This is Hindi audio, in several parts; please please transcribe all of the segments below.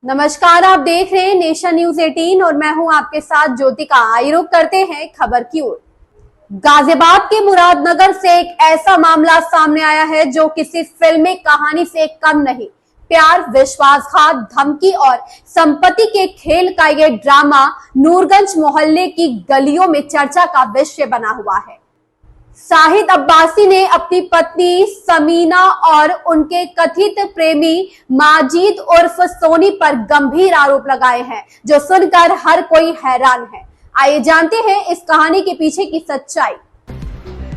नमस्कार, आप देख रहे हैं नेशन न्यूज 18 और मैं हूं आपके साथ ज्योतिका। आइए रुक करते हैं खबर की ओर। गाजियाबाद के मुरादनगर से एक ऐसा मामला सामने आया है जो किसी फिल्मी कहानी से कम नहीं। प्यार, विश्वासघात, धमकी और संपत्ति के खेल का ये ड्रामा नूरगंज मोहल्ले की गलियों में चर्चा का विषय बना हुआ है। शाहिद अब्बासी ने अपनी पत्नी समीना और उनके कथित प्रेमी माजिद उर्फ सोनी पर गंभीर आरोप लगाए हैं, जो सुनकर हर कोई हैरान है। आइए जानते हैं इस कहानी के पीछे की सच्चाई।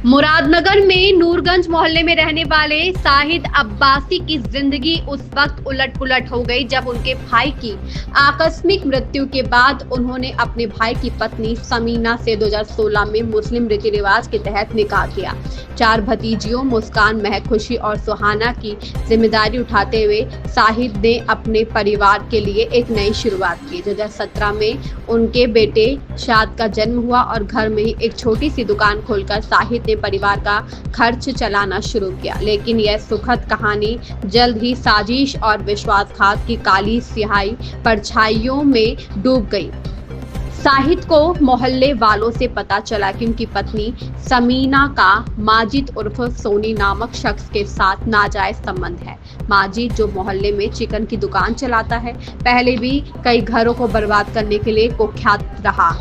मुरादनगर में नूरगंज मोहल्ले में रहने वाले शाहिद अब्बासी की जिंदगी उस वक्त उलट पुलट हो गई जब उनके भाई की आकस्मिक मृत्यु के बाद उन्होंने अपने भाई की पत्नी समीना से 2016 में मुस्लिम रीति रिवाज के तहत निकाह किया। 4 भतीजियों मुस्कान, महक, खुशी और सुहाना की जिम्मेदारी उठाते हुए शाहिद ने अपने परिवार के लिए एक नई शुरुआत की। 2017 में उनके बेटे शाद का जन्म हुआ और घर में ही एक छोटी सी दुकान खोलकर शाहिद परिवार का खर्च चलाना शुरू किया। लेकिन यह सुखद कहानी जल्द ही साजिश और विश्वासघात की काली स्याही परछाइयों में डूब गई। शाहिद को मोहल्ले वालों से पता चला कि उनकी पत्नी समीना का माजिद उर्फ सोनी नामक शख्स के साथ नाजायज संबंध है। माजिद, जो मोहल्ले में चिकन की दुकान चलाता है, पहले भी कई घरों को बर्बाद करने के लिए कुख्यात रहा।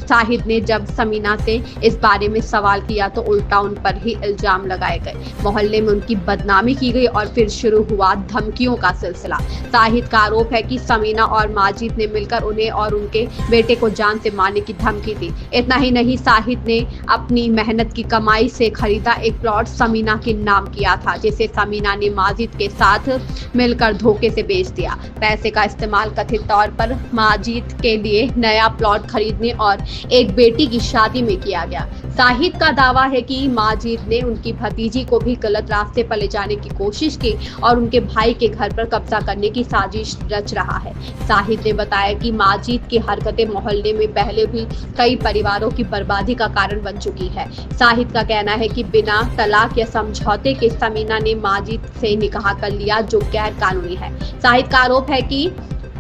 शाहिद ने जब समीना से इस बारे में सवाल किया तो उल्टा उन पर ही इल्जाम लगाए गए। मोहल्ले में उनकी बदनामी की गई और फिर शुरू हुआ धमकियों का सिलसिला। शाहिद का आरोप है कि समीना और माजिद ने मिलकर उन्हें और उनके बेटे को जान से मारने की धमकी दी। इतना ही नहीं, शाहिद ने अपनी मेहनत की कमाई से खरीदा एक प्लॉट समीना के नाम किया था, जिसे समीना ने माजिद के साथ मिलकर धोखे से बेच दिया। पैसे का इस्तेमाल कथित तौर पर माजिद के लिए नया प्लॉट खरीदने और एक बेटी की शादी में किया गया। शाहिद का दावा है कि माजिद ने उनकी भतीजी को भी गलत रास्ते पर ले जाने की कोशिश की और उनके भाई के घर पर कब्जा करने की साजिश रच रहा है। शाहिद ने बताया कि माजिद की हरकतें मोहल्ले में पहले भी कई परिवारों की बर्बादी का कारण बन चुकी है। शाहिद का कहना है कि बिना तलाक या समझौते के समीना ने माजिद से निकाह कर लिया, जो गैर कानूनी है। शाहिद का आरोप है कि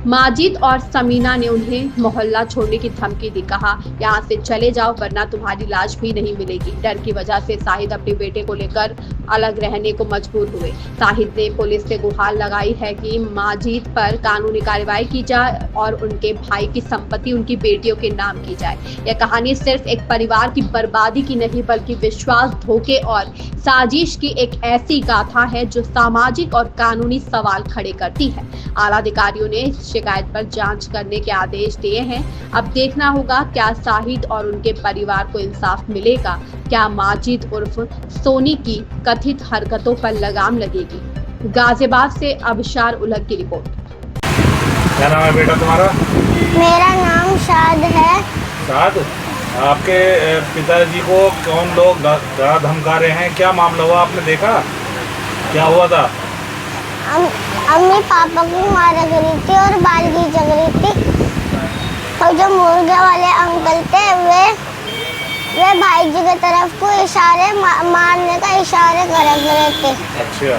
माजिद और समीना ने उन्हें मोहल्ला छोड़ने की धमकी दी। कहा, यहाँ से चले जाओ वरना तुम्हारी लाश भी नहीं मिलेगी। डर की वजह से शाहिद अपने बेटे को लेकर अलग रहने को मजबूर हुए। शाहिद ने पुलिस से गुहार लगाई है कि माजिद पर कानूनी कार्रवाई की जाए और उनके भाई की संपत्ति उनकी बेटियों के नाम की जाए। यह कहानी सिर्फ एक परिवार की बर्बादी की नहीं बल्कि विश्वास, धोखे और साजिश की एक ऐसी गाथा है जो सामाजिक और कानूनी सवाल खड़े करती है। आला अधिकारियों ने शिकायत पर जांच करने के आदेश दिए हैं। अब देखना होगा क्या शाहिद और उनके परिवार को इंसाफ मिलेगा। क्या माजिद उर्फ सोनी की कथित हरकतों पर लगाम लगेगी। गाजियाबाद से अबशार उलग की रिपोर्ट। क्या नाम है बेटा तुम्हारा? मेरा नाम शाद है। शाद, आपके पिताजी को कौन लोग डरा धमका रहे हैं? क्या मामला हुआ, आपने देखा? क्या हुआ था? अम्मी पापा को मारा करी थी और बालगी जग रही थी। और जो मुर्गे वाले अंकल थे वे भाई जी की तरफ को इशारे मारने का इशारे कर रहे थे। अच्छा,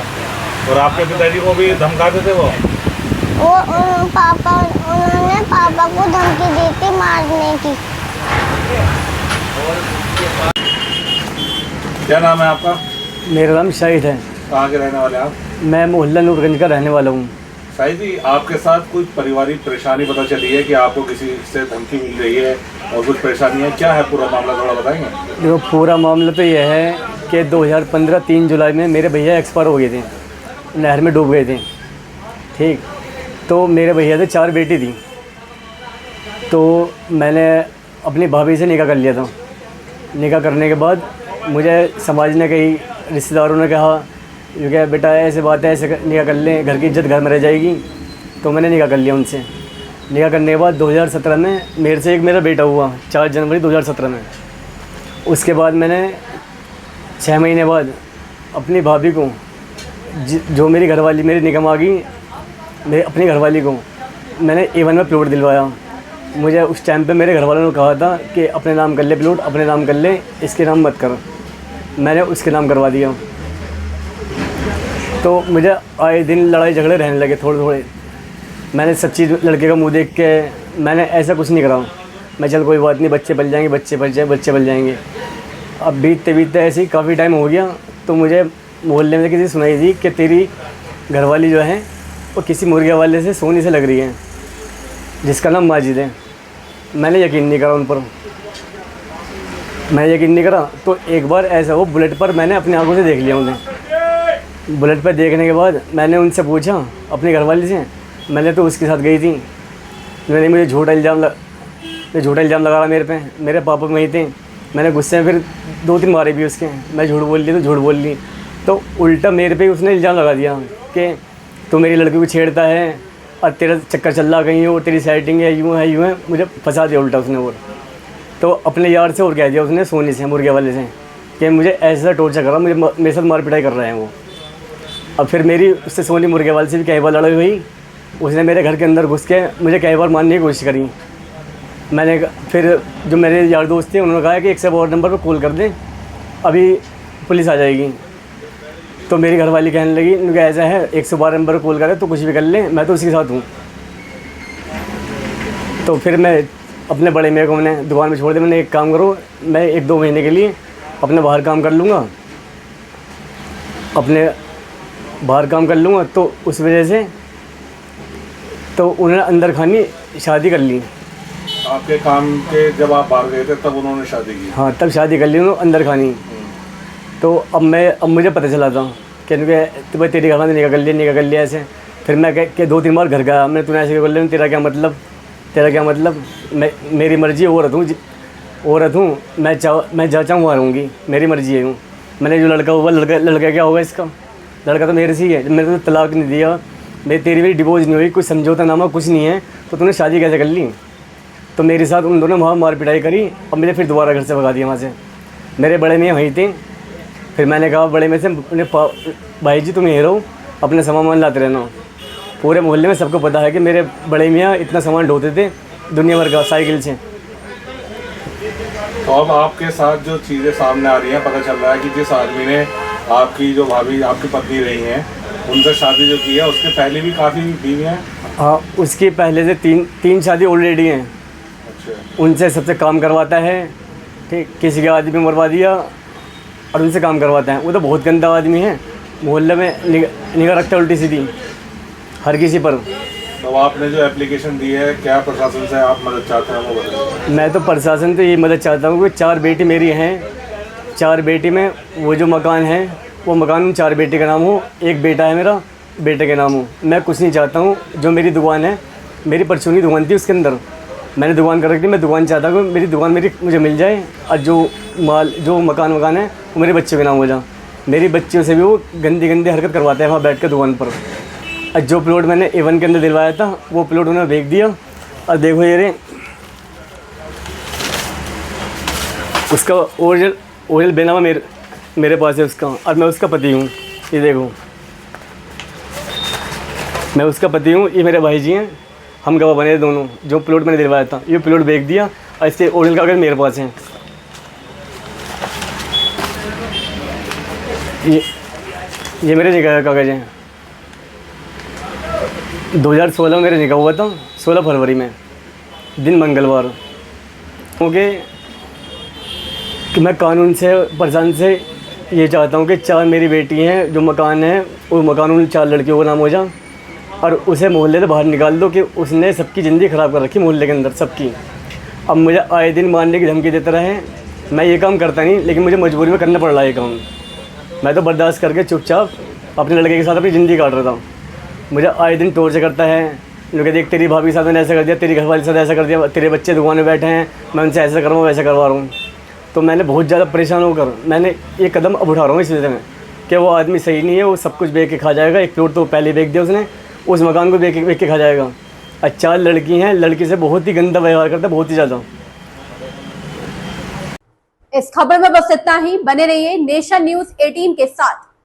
और आपके पिताजी को भी धमकाते थे वो? उन्होंने पापा को धमकी दी थी मारने की। क्या नाम है आपका? मेरा नाम शाहिद है। कहाँ के रहने वाले आप? मैं मोहल्ला नूरगंज का रहने वाला हूँ। शाहिद जी, आपके साथ कुछ पारिवारिक परेशानी पता चली है कि आपको किसी से धमकी मिल रही है और कुछ परेशानी है, क्या है पूरा मामला, थोड़ा बताएंगे? देखो, पूरा मामला तो यह है कि 2015 3 जुलाई में मेरे भैया एक्सपायर हो गए थे, नहर में डूब गए थे। ठीक, तो मेरे भैया से 4 बेटी थी, तो मैंने अपनी भाभी से निकाह कर लिया था। निकाह करने के बाद मुझे समाज ने, कई रिश्तेदारों ने कहा जो क्या बेटा ऐसे बात है, ऐसे निकाह कर लें, घर की इज्जत घर में रह जाएगी। तो मैंने निकाह कर लिया उनसे। निकाह करने के बाद 2017 में मेरे से एक मेरा बेटा हुआ, 4 जनवरी 2017 में। उसके बाद मैंने 6 महीने बाद अपनी भाभी को, जो मेरी घरवाली मेरी निकाह में आ गई, मेरी अपनी घरवाली को मैंने A1 में प्लॉट दिलवाया। मुझे उस टाइम पे मेरे घर वालों ने कहा था कि अपने नाम कर ले प्लॉट, अपने नाम कर ले, इसके नाम मत कर। मैंने उसके नाम करवा दिया। तो मुझे आए दिन लड़ाई झगड़े रहने लगे थोड़े थोड़े। मैंने सच्ची लड़के का मुंह देख के मैंने ऐसा कुछ नहीं करा। मैं चल कोई बात नहीं, बच्चे पल जाएंगे, बच्चे पल जाएंगे। अब बीतते ऐसे ही काफ़ी टाइम हो गया, तो मुझे मोहल्ले में किसी सुनाई दी कि तेरी घरवाली जो है वो किसी मुर्गे वाले से सोनी से लग रही है, जिसका नाम माजिद है। मैंने यकीन नहीं करा उन पर, मैं यकीन नहीं करा। तो एक बार ऐसा वो बुलेट पर मैंने अपनी आंखों से देख लिया उन्हें। बुलेट पर देखने के बाद मैंने उनसे पूछा अपनी घरवाली से, मैंने तो उसके साथ गई थी, मैंने मुझे झूठा इल्ज़ाम लगा मेरे पे। मेरे पापा वहीं थे। मैंने गुस्से में फिर 2-3 मारे भी उसके। मैं झूठ बोल ली तो उल्टा मेरे पे उसने इल्ज़ाम लगा दिया कि तू मेरी लड़की को छेड़ता है और तेरा चक्कर चल रहा कहीं और तेरी सेटिंग है, यूँ है। मुझे फंसा दिया उल्टा उसने। और तो अपने यार से और कह दिया उसने, सोनी से, मुर्गे वाले से, कि मुझे ऐसा टॉर्चर कर रहा, मुझे मेरे साथ मार पिटाई कर रहे हैं वो। अब फिर मेरी उससे सोनी मुर्गे वाले से भी कई बार लड़ाई हुई। उसने मेरे घर के अंदर घुस के मुझे कई बार मारने की कोशिश करी। मैंने फिर जो मेरे यार दोस्त थे उन्होंने कहा कि 112 नंबर पर कॉल कर दें, अभी पुलिस आ जाएगी। तो मेरी घरवाली कहने लगी उनका ऐसा है 112 नंबर पर कॉल करे तो कुछ भी कर ले, मैं तो उसके साथ हूँ। तो फिर मैं अपने बड़े मेरे को मैंने दुकान में छोड़ दिया। मैंने एक काम करो, मैं 1-2 महीने के लिए अपने बाहर काम कर लूँगा, तो उस वजह से तो उन्होंने अंदर खानी शादी कर ली। आपके काम के जब आप बाहर गए थे तब उन्होंने शादी की? हाँ, तब शादी कर ली उन्होंने अंदर खानी। तो अब मुझे पता चला था कि तो भाई तेरी घर में निकाह कर लिया ऐसे। फिर मैं के 2-3 बार घर गया, मैं तूने ऐसे कर लिया, तेरा क्या मतलब? मेरी मर्जी, औरत हूँ, मैं जहाँ चाहूँ वहाँ रहूँगी, मेरी मर्जी है हूँ। मैंने जो लड़का हुआ, लड़का क्या होगा इसका? लड़का तो मेरे से ही है। मेरे को तो तलाक नहीं दिया, तेरी मेरी डिवोर्स नहीं हुई, कुछ समझौता नामा कुछ नहीं है, तो तूने शादी कैसे कर ली? तो मेरे साथ उन दोनों वहाँ मार पिटाई करी और मुझे फिर दोबारा घर से भगा दिया वहाँ से। मेरे बड़े मियाँ वहीं थे। फिर मैंने कहा बड़े में से, भाई जी तुम यहीं रहो, अपने सामान लाते रहना। पूरे मोहल्ले में सबको पता है कि मेरे बड़े मियाँ इतना सामान ढोते थे दुनिया भर का साइकिल से। तो अब आपके साथ जो चीज़ें सामने आ रही हैं, पता चल रहा है कि जिस आदमी ने आपकी जो भाभी आपकी पत्नी रही हैं उनसे शादी जो की है, उसके पहले भी काफ़ी बीवी हैं? हाँ, उसकी पहले से 3 शादी ऑलरेडी हैं। अच्छा। उनसे सबसे काम करवाता है, ठीक, किसी का आदमी मरवा दिया और उनसे काम करवाता है। वो तो बहुत गंदा आदमी है, मोहल्ले में निगाह रखता है उल्टी सीधी हर किसी पर। तो आपने जो एप्लीकेशन दी है, क्या प्रशासन से आप मदद चाहते हैं वो बताइए? मैं तो प्रशासन से ये मदद चाहता हूँ कि 4 बेटी मेरी हैं, 4 बेटी में वो जो मकान है वो मकान 4 बेटी का नाम हो, 1 बेटा है मेरा, बेटे के नाम हो। मैं कुछ नहीं चाहता हूँ। जो मेरी दुकान है, मेरी परचूनी दुकान थी, उसके अंदर मैंने दुकान कर रखी। मैं दुकान चाहता हूँ मेरी दुकान मुझे मिल जाए और जो मकान है वो मेरे बच्चों के नाम हो जाए। मेरी बच्चियों से भी वो गंदी हरकत करवाते हैं वहाँ बैठ कर दुकान पर। और जो प्लॉट मैंने A1 के अंदर दिलवाया था वो प्लॉट उन्होंने बेच दिया। और देखो ये रे, उसका ओरिजिनल बेनामा मेरे पास है उसका, और मैं उसका पति हूँ। ये देखो, मैं उसका पति हूँ, ये मेरे भाई जी हैं, हम गवाह बने दोनों। जो प्लॉट मैंने दिलवाया था ये प्लॉट बेच दिया और इससे ओरिजिनल कागज मेरे पास हैं। ये मेरे निकाह का कागज़ हैं। 2016 में मेरा निकाह हुआ था, 16 फरवरी में, दिन मंगलवार। क्योंकि कि मैं कानून से प्रशासन से ये चाहता हूँ कि 4 मेरी बेटी हैं, जो मकान है वो मकान उन 4 लड़कियों का नाम हो जाए और उसे मोहल्ले से बाहर निकाल दो कि उसने सबकी ज़िंदगी ख़राब कर रखी मोहल्ले के अंदर सबकी। अब मुझे आए दिन मारने की धमकी देते रहे। मैं ये काम करता नहीं, लेकिन मुझे मजबूरी में करना पड़ रहा है ये काम। मैं तो बर्दाश्त करके चुपचाप अपने लड़के के साथ अपनी ज़िंदगी काट रहा था। मुझे आए दिन टॉर्चर करता है, लोग देख तेरी भाभी के साथ मैंने ऐसा कर दिया, तेरी घरवाली के साथ ऐसा कर दिया, तेरे बच्चे दुकान में बैठे हैं, मैं उनसे ऐसा करवा वैसा करवा रहा हूँ। तो मैंने बहुत ज़्यादा परेशान होकर मैंने ये कदम अब उठा रहा हूँ इस वजह में कि वो आदमी सही नहीं है, वो सब कुछ बेच के खा जाएगा। एक प्लॉट तो पहले बेच दिया उसने, उस मकान को बेच के खा जाएगा। और 4 लड़की हैं, लड़की से बहुत ही गंदा व्यवहार करता है, बहुत ही ज़्यादा। इस खबर में बस इतना ही। बने रहिए नेशन न्यूज़ 18 के साथ।